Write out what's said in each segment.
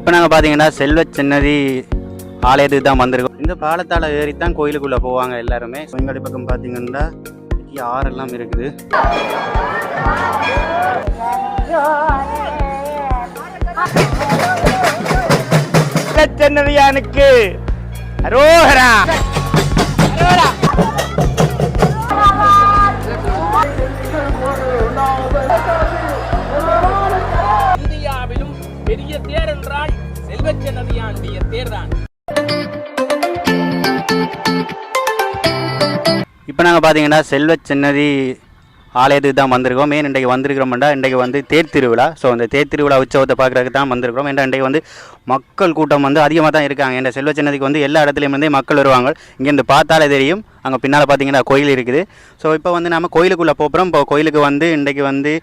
இப்போ நாங்கள் பார்த்தீங்கன்னா செல்வ சின்னதி ஆலயத்துக்கு தான் வந்திருக்கோம். இந்த பாலத்தால் ஏறி தான் கோயிலுக்குள்ளே போவாங்க எல்லாருமே. எங்களுடைய பக்கம் பார்த்தீங்கன்னா ஆறெல்லாம் இருக்குது. சின்னதியானுக்கு அரோஹரா. இந்தியாவிலும் பெரிய தேர் என்றால் செல்வச்சன்னதியானுடைய தேர்தான். இப்போ நாங்கள் பார்த்தீங்கன்னா செல்வ சின்னதி ஆலயத்துக்கு தான் வந்திருக்கோம். மெயின் இன்றைக்கு வந்திருக்கிறோம்டா, இன்றைக்கு வந்து தேர் திருவிழா. ஸோ அந்த தேர் திருவிழா உற்சவத்தை பார்க்குறதுக்கு தான் வந்திருக்கிறோம். ஏன்னா இன்றைக்கு வந்து மக்கள் கூட்டம் வந்து அதிகமாக தான் இருக்காங்க. இந்த செல்வ சின்னதிக்கு வந்து எல்லா இடத்துலையுமே மக்கள் வருவாங்க. இங்கேருந்து பார்த்தாலே தெரியும். அங்கே பின்னால் பார்த்தீங்கன்னா கோயில் இருக்குது. ஸோ இப்போ வந்து நம்ம கோயிலுக்குள்ளே போகிறோம். இப்போ கோயிலுக்கு வந்து இன்றைக்கு வந்து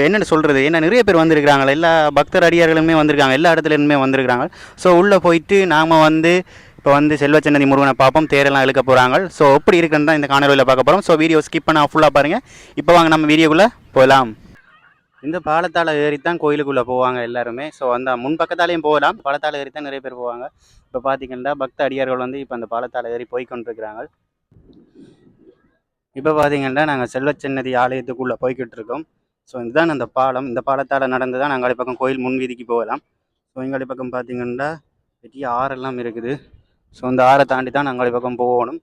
என்னென்னு சொல்கிறது, ஏன்னா நிறைய பேர் வந்திருக்கிறாங்க, எல்லா பக்தர் அடியார்களுமே வந்திருக்காங்க, எல்லா இடத்துலையுமே வந்திருக்கிறாங்க. ஸோ உள்ளே போயிட்டு நாம் வந்து இப்போ வந்து செல்வ சின்னதி முருகனை பார்ப்போம். தேரெல்லாம் இழுக்க போகிறாங்க. ஸோ எப்படி இருக்குன்னு தான் இந்த காணொலியில் பார்க்க போகிறோம். ஸோ வீடியோ ஸ்கிப் பண்ண ஃபுல்லாக பாருங்கள். இப்போ வாங்க நம்ம வீடியோக்குள்ளே போகலாம். இந்த பாலத்தால் ஏறி தான் கோயிலுக்குள்ளே போவாங்க எல்லாருமே. ஸோ அந்த முன் பக்கத்தாலேயும் போகலாம். பாலத்தால் ஏறி தான் நிறைய பேர் போவாங்க. இப்போ பார்த்தீங்கன்னா பக்த அடியார்கள் வந்து இப்போ அந்த பாலத்தால் ஏறி போய் கொண்டிருக்கிறாங்க. இப்போ பார்த்தீங்கன்னா நாங்கள் செல்வ சின்னதி ஆலயத்துக்குள்ளே போய்கிட்டு இருக்கோம். ஸோ இதுதான் அந்த பாலம். இந்த பாலத்தால் நடந்து தான் நாங்கள் பக்கம் கோயில் முன் வீதிக்கு போகலாம். ஸோ எங்களுடைய பக்கம் பார்த்தீங்கன்னா பெரிய ஆறெல்லாம் இருக்குது. ஸோ அந்த ஆறை தாண்டி தான் நாங்கள் பக்கம் போகணும்.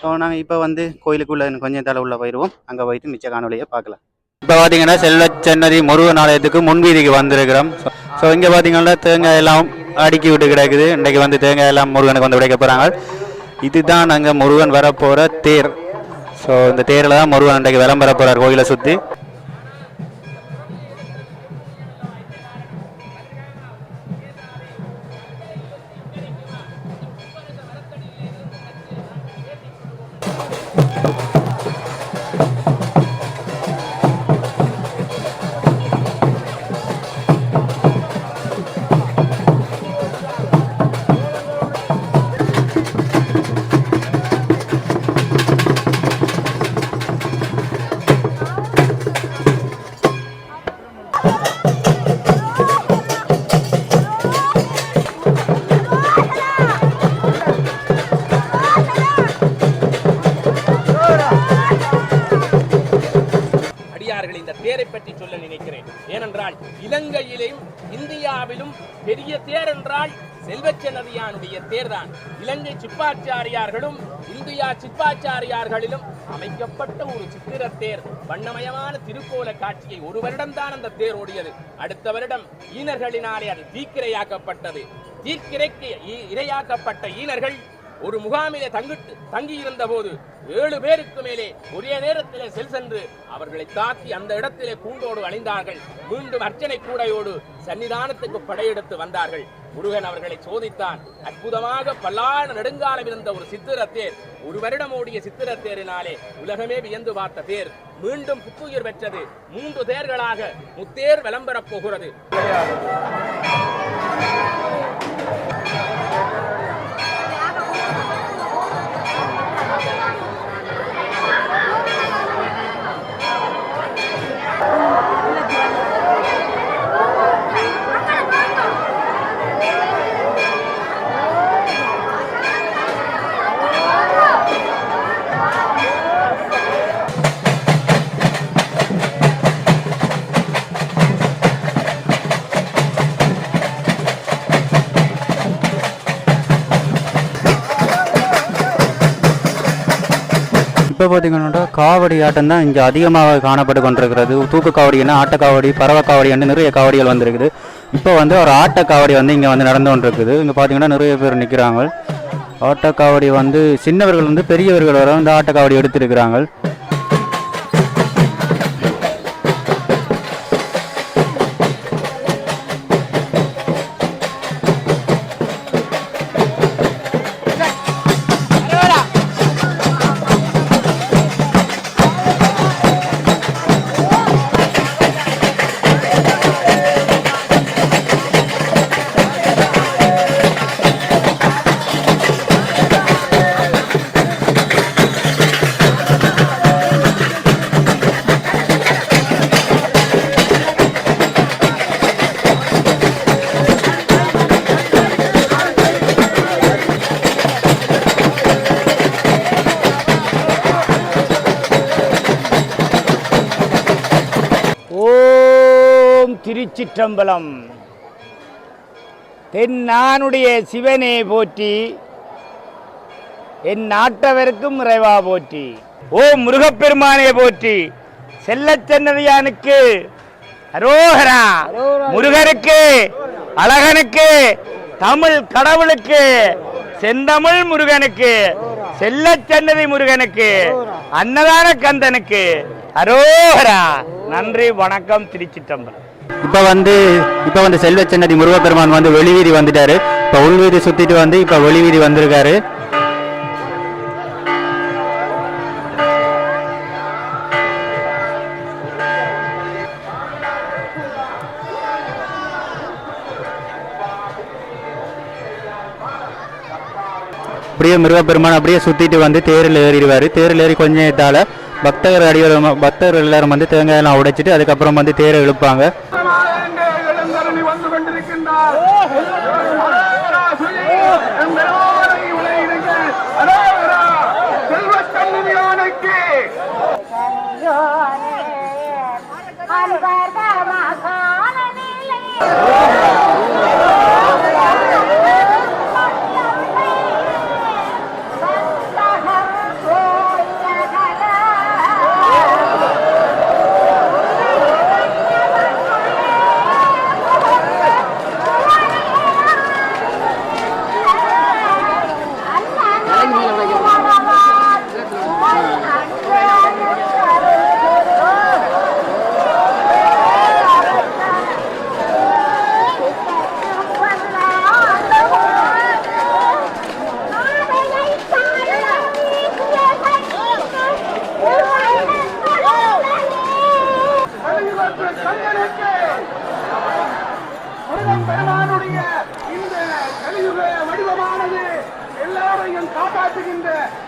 ஸோ நாங்கள் இப்போ வந்து கோயிலுக்குள்ளே கொஞ்சம் தலை உள்ளே போயிடுவோம். அங்கே போயிட்டு மிச்ச காணொலியை பார்க்கலாம். இப்போ பார்த்தீங்கன்னா செல்வ சின்னதி முருகன் ஆலயத்துக்கு முன்வீதிக்கு வந்திருக்கிறோம். ஸோ இங்கே பார்த்தீங்கன்னா தேங்காய் எல்லாம் அடுக்கி விட்டு கிடக்குது. இன்றைக்கு வந்து தேங்காய் எல்லாம் முருகனுக்கு வந்து உடைக்க போகிறாங்க. இதுதான் நாங்கள் முருகன் வரப்போகிற தேர். ஸோ இந்த தேரில் தான் முருகன் இன்றைக்கு விளம்பர போகிறார் கோயிலை சுற்றி. இந்த தேரை பற்றி சொல்ல நினைக்கிறேன். ஏனென்றால் இலங்கையிலும் இந்தியாவிலும் பெரிய தேர் என்றால் செல்வச்சன்னதியானுடைய தேர்தான். இலங்கை சிப்பாச்சாரியார்களும் இந்தியா சிப்பாச்சாரியார்களிலும் அமைக்கப்பட்ட ஒரு சித்திர தேர். வண்ணமயமான திருக்கோல காட்சியை ஒரு வருடம் தான் அந்த தேர் ஓடியது. அடுத்த வருடம் ஈனர்களினாலே அது தீக்கிரையாக்கப்பட்டது. தீக்கிரைக்கு இரையாக்கப்பட்ட ஈனர்கள் ஒரு முகாமிலே தங்கியிருந்த போது 7 பேருக்கு மேலே ஒரே நேரத்திலே சென்று அவர்களை தாக்கி அந்த இடத்திலே கூண்டோடு அணிந்தார்கள். மீண்டும் அர்ச்சனை கூடையோடு சன்னிதானத்துக்கு படையெடுத்து வந்தார்கள். முருகன் அவர்களை சோதித்தான். அற்புதமாக பல்லாண்டு நெடுங்காலம் இருந்த ஒரு சித்திர தேர், ஒரு வருடம் ஓடிய சித்திர தேரினாலே உலகமே வியந்து பார்த்த தேர் மீண்டும் புத்துயிர் பெற்றது. 3 தேர்களாக முத்தேர் விளம்பரப் போகிறது. இப்போ பார்த்தீங்கன்னா காவடி ஆட்டம் தான் இங்கே அதிகமாக காணப்பட்டு கொண்டிருக்கிறது. தூக்கு காவடினா ஆட்டக்காவடி, பறவை காவடி என்று நிறைய காவடிகள் வந்திருக்குது. இப்போ வந்து ஒரு ஆட்டக்காவடி வந்து இங்கே வந்து நடந்து கொண்டிருக்குது. இங்கே பார்த்தீங்கன்னா நிறைய பேர் நிற்கிறாங்க. ஆட்டக்காவடி வந்து சின்னவர்கள் வந்து பெரியவர்கள் வர வந்து ஆட்டக்காவடி எடுத்திருக்கிறாங்க. திருச்சிற்றம்பலம். தென்னானுடைய சிவனே போற்றி, என் நாட்டவருக்கும் இறைவா போற்றி. ஓ முருகப்பெருமானே போற்றி. செல்லச்சன்னதியானுக்கு அரோகரா. முருகனுக்கு, அழகனுக்கு, தமிழ் கடவுளுக்கு, செந்தமிழ் முருகனுக்கு, செல்லச்சன்னதி முருகனுக்கு, அன்னதான கந்தனுக்கு அரோகரா. நன்றி, வணக்கம். திருச்சிற்றம்பலம். இப்போ வந்து செல்வச்சன்னதி முருகப்பெருமான் வந்து வெளிவீதி வந்துட்டாரு. இப்போ உள்வீதி சுத்திட்டு வந்து இப்போ வெளிவீதி வந்திருக்காரு. அப்படியே முருகப்பெருமான் அப்படியே சுத்திட்டு வந்து தேரில் ஏறிடுவார். தேரில் ஏறி கொஞ்ச நேரத்தால் பக்தர்கள் எல்லாரும் வந்து தேங்காயெல்லாம் உடைச்சிட்டு அதுக்கப்புறம் வந்து தேரை இழுப்பாங்க.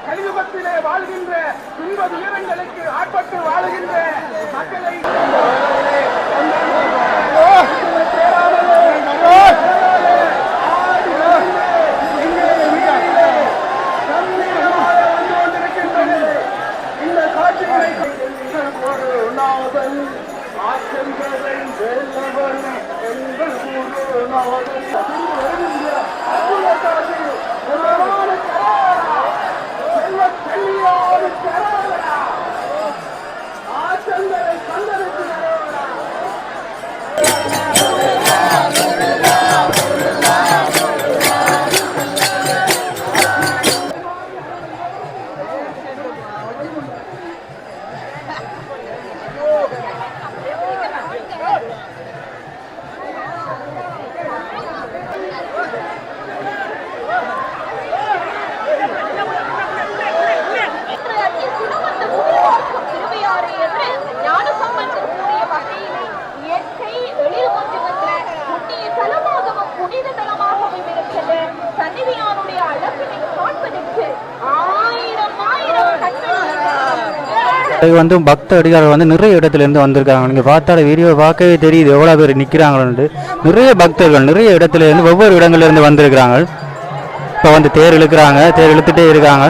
கலியுகத்திலே வாழ்கின்ற துன்ப துயரங்களுக்கு ஆட்பட்டு வாழ்கின்ற மக்களை இந்த காட்சிகளை இது வந்து பக்த அடிகாரர்கள் வந்து நிறைய இடத்துல இருந்து வந்திருக்காங்க. நீங்கள் பார்த்தால வீடியோ பார்க்கவே தெரியுது எவ்வளோ பேர் நிற்கிறாங்கன்னு. நிறைய பக்தர்கள் நிறைய இடத்துல இருந்து ஒவ்வொரு இடங்கள்ல இருந்து வந்திருக்கிறாங்க. இப்போ வந்து தேர் இழுக்கிறாங்க, தேர் இழுத்துட்டே இருக்காங்க.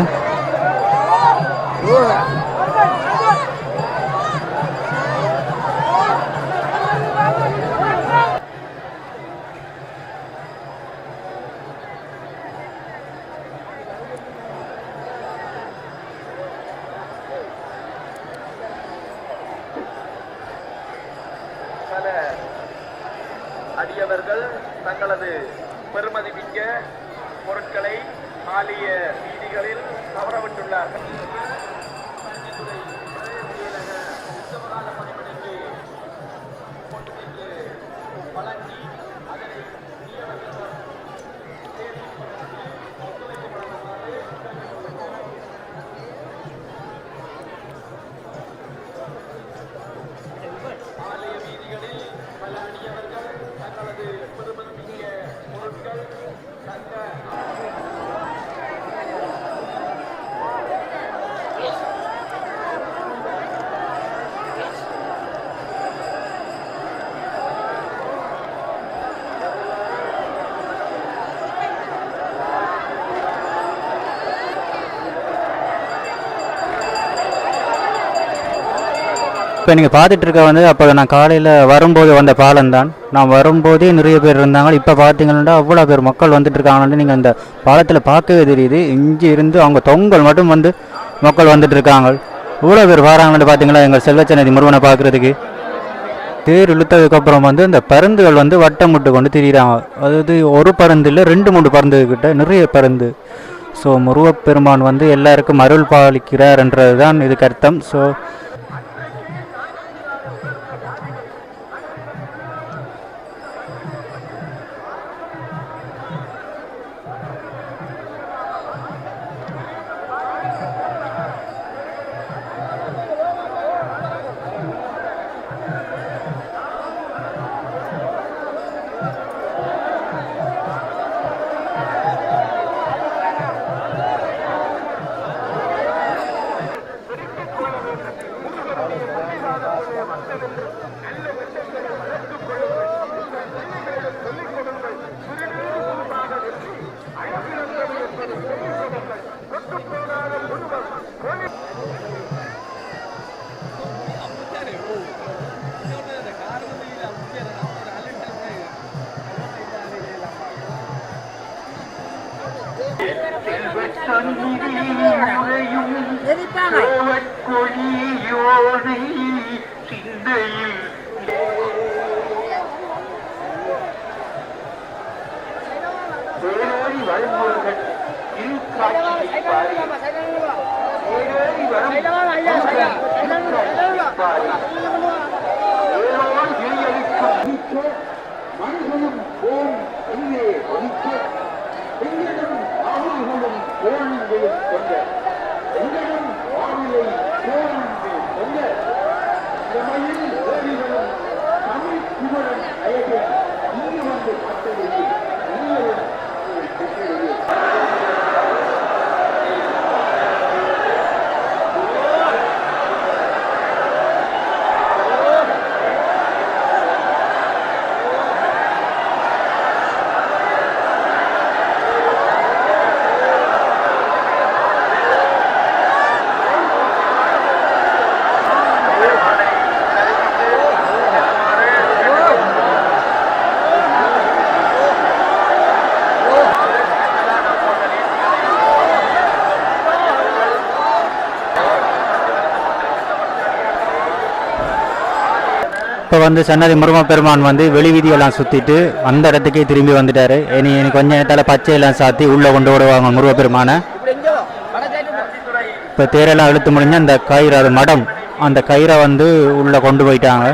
அடியவர்கள் தங்களது பெருமதிமிக்க பொருட்களை ஆலய வீதிகளில் தவறவிட்டுள்ளார்கள். இப்போ நீங்கள் பார்த்துட்டு இருக்க வந்து அப்போ நான் காலையில் வரும்போது வந்த பாலம் தான். நான் வரும்போதே நிறைய பேர் இருந்தாங்க. இப்போ பார்த்தீங்கன்னா அவ்வளோ பேர் மக்கள் வந்துட்டு இருக்காங்கன்னு நீங்கள் அந்த பாலத்தில் பார்க்கவே தெரியுது. இங்கே இருந்து அவங்க தொங்கல் மட்டும் வந்து மக்கள் வந்துட்டு இருக்காங்க. இவ்வளோ பேர் வராங்கன்னு பார்த்தீங்களா எங்கள் செல்வச்சன்னதி முருகனை பார்க்குறதுக்கு. தேர் இழுத்ததுக்கப்புறம் வந்து இந்த பருந்துகள் வந்து வட்டம் விட்டு கொண்டு திரியிறாங்க. அதாவது ஒரு பருந்து இல்லை 2-3 பருந்து கிட்ட நிறைய பருந்து. ஸோ முருகப்பெருமான் வந்து எல்லாருக்கும் அருள் பாலிக்கிறார்ன்றது தான் இதுக்கு அர்த்தம். ஸோ இப்போ வந்து சன்னதி முருகப்பெருமான் வந்து வெளி வீதியெல்லாம் சுற்றிட்டு அந்த இடத்துக்கே திரும்பி வந்துட்டார். எனக்கு கொஞ்சம் நேரத்தால் பச்சையெல்லாம் சாத்தி உள்ளே கொண்டு விடுவாங்க முருகப்பெருமானை. இப்போ தேரெல்லாம் இழுத்து முடிஞ்சு அந்த கயிறு அது மடம் அந்த கயிறை வந்து உள்ளே கொண்டு போயிட்டாங்க.